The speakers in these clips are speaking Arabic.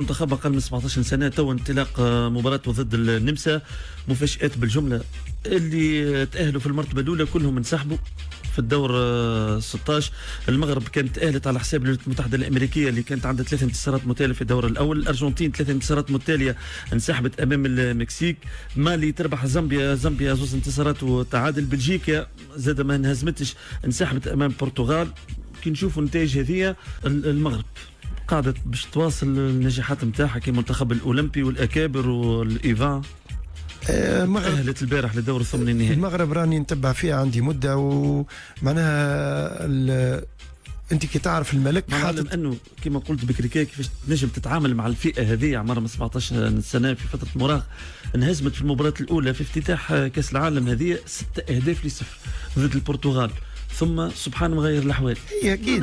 منتخب أقل من 17 سنة تو انطلاق مباراته ضد النمسا. مفاجآت بالجملة، اللي تأهلوا في المرتبة الأولى كلهم انسحبوا في الدور 16. المغرب كانت تأهلت على حساب الولايات المتحدة الأمريكية اللي كانت عندها 3 انتصارات متتالية في الدور الأول. الأرجنتين 3 انتصارات متتالية انسحبت أمام المكسيك. مالي تربح زامبيا 2 انتصارات وتعادل. بلجيكا زاد ما انهزمتش، انسحبت أمام البرتغال. كي نشوفوا النتائج هذه، المغرب قاعدة باش تواصل النجاحات نتاعها كمنتخب الأولمبي والأكابر والإيفان. تأهلت البارح لدور الثمن النهائي. المغرب راني نتبع فيها عندي مدة، ومعناها انت كي تعرف الملك معلم انه كما قلت بكري كيفاش تنجم تتعامل مع الفئه هذه عمرها من 17 سنه في فتره مراهقه. انهزمت في المباراه الاولى في افتتاح كاس العالم هذه 6 أهداف ل0 ضد البرتغال، ثم سبحان مغير الاحوال. هي اكيد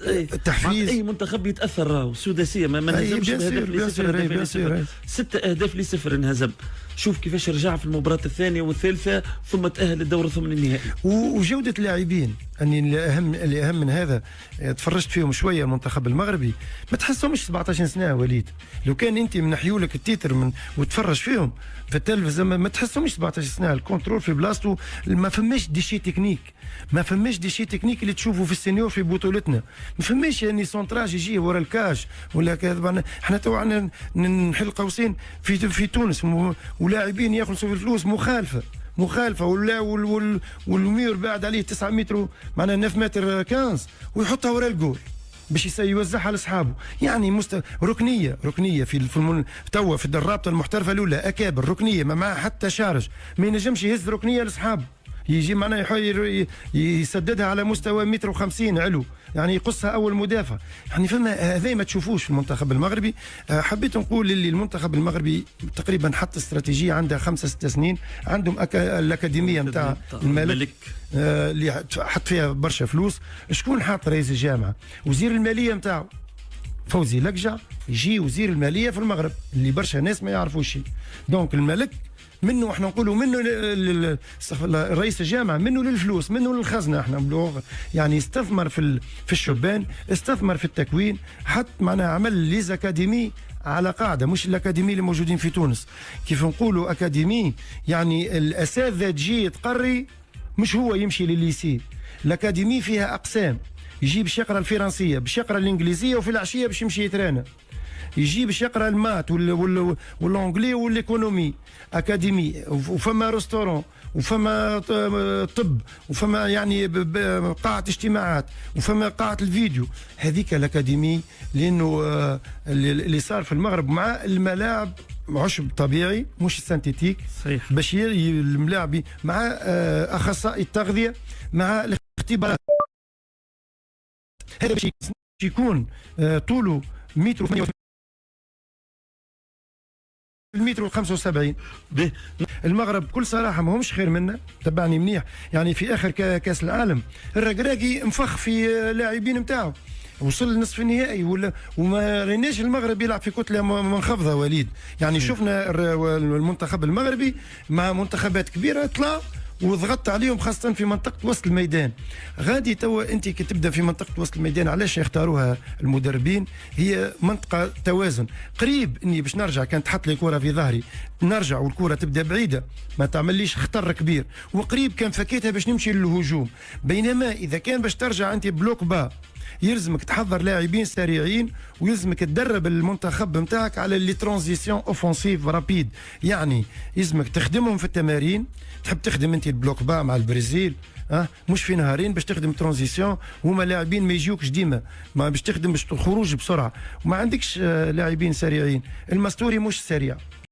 التحفيز اي منتخب يتاثر، راهو السداسيه ما انهزمش بهدف 6 أهداف ل0 انهزم. شوف كيفاش رجع في المباراة الثانية والثالثة ثم تأهل للدور الثمن النهائي. وجودة اللاعبين أني الأهم من هذا، تفرجت فيهم شوية المنتخب المغربي، ما تحسهمش 17 سنة وليد. لو كان أنت منحيوا لك التيتر وتفرج فيهم في التلفزة ما تحسهمش 17 سنة. الكنترول في بلاصتو، ما فماش دي شي تكنيك، ما فماش دي شي تكنيك اللي تشوفوا في السينيور في بطولتنا. ما فماش يعني سونتراج يجي ورا الكاش ولا كذا. احنا تو عندنا نحل قوسين في تونس ولاعبين يخلصوا في الفلوس مخالفه والمير بعد عليه 9 متر، معناها 9 متر 15 ويحطها ورا الجول باش يوزعها لاصحابه. يعني ركنيه في توا في الرابطه المحترفه الاولى اكابر، ركنيه ما معها حتى شارج، ما ينجمش يهز ركنيه لاصحابه، يجي معناها يسددها على مستوى 1.50 متر علو، يعني يقصها اول مدافع. يعني فما هذا ما تشوفوش في المنتخب المغربي. حبيت نقول اللي المنتخب المغربي تقريبا حط استراتيجيه عندها 5-6 سنين. عندهم الاكاديميه نتاع الملك اللي حط فيها برشا فلوس. شكون حاط رئيس الجامعه؟ وزير الماليه نتاعو فوزي لقجع، يجي وزير الماليه في المغرب اللي برشا ناس ما يعرفوش شيء. دونك الملك منه، احنا نقولوا منه رئيس الجامعه، منه للفلوس، منه للخزنه. احنا بلغه يعني استثمر في الشبان، استثمر في التكوين، حط معناها عمل ليز اكاديمي على قاعده، مش الاكاديمي اللي موجودين في تونس. كيف نقولوا اكاديمي يعني الاساتذه تجي تقري، مش هو يمشي للليسي. الاكاديمي فيها اقسام، يجي باش يقرا الفرنسيه، باش يقرا الانجليزيه، وفي العشيه باش يمشي يترانا، يجي باش يقرا المات والانجلي والايكونومي. اكاديمي وفما ريستورون وفما طب وفما يعني قاعه اجتماعات وفما قاعه الفيديو. هذيك الاكاديمي، لانه اللي صار في المغرب مع الملاعب عشب طبيعي مش سنتيتيك، صحيح، باش الملاعب مع اخصائي التغذيه مع الاختبارات. هذا باش يكون طوله 1.78 المتر و75. المغرب بكل صراحه ما همش خير منا، تبعني منيح. يعني في اخر كاس العالم الركراكي انفخ في لاعبين نتاعو، وصل لنصف النهائي وما ريناش المغرب يلعب في كتله منخفضه وليد. يعني شفنا المنتخب المغربي مع منتخبات كبيره طلع وضغطت عليهم، خاصة في منطقة وسط الميدان. غادي توا أنت كي تبدأ في منطقة وسط الميدان، علاش يختاروها المدربين؟ هي منطقة توازن. قريب إني باش نرجع، كانت تحط لي كرة في ظهري نرجع والكرة تبدأ بعيدة، ما تعمليش خطر كبير، وقريب كان فكيتها باش نمشي للهجوم. بينما إذا كان باش ترجع أنت بلوك با، يلزمك تحضر لاعبين سريعين، ويلزمك تدرب المنتخب نتاعك على لي ترانزيسيون اوفونسيف رابيد. يعني يلزمك تخدمهم في التمارين. تحب تخدم انت البلوك با مع البرازيل، مش في نهارين باش تخدم ترانزيسيون، وهما لاعبين ما يجيوكش ديما، ما باش تخدم باش الخروج بسرعه، وما عندكش لاعبين سريعين. المستوري مش سريع.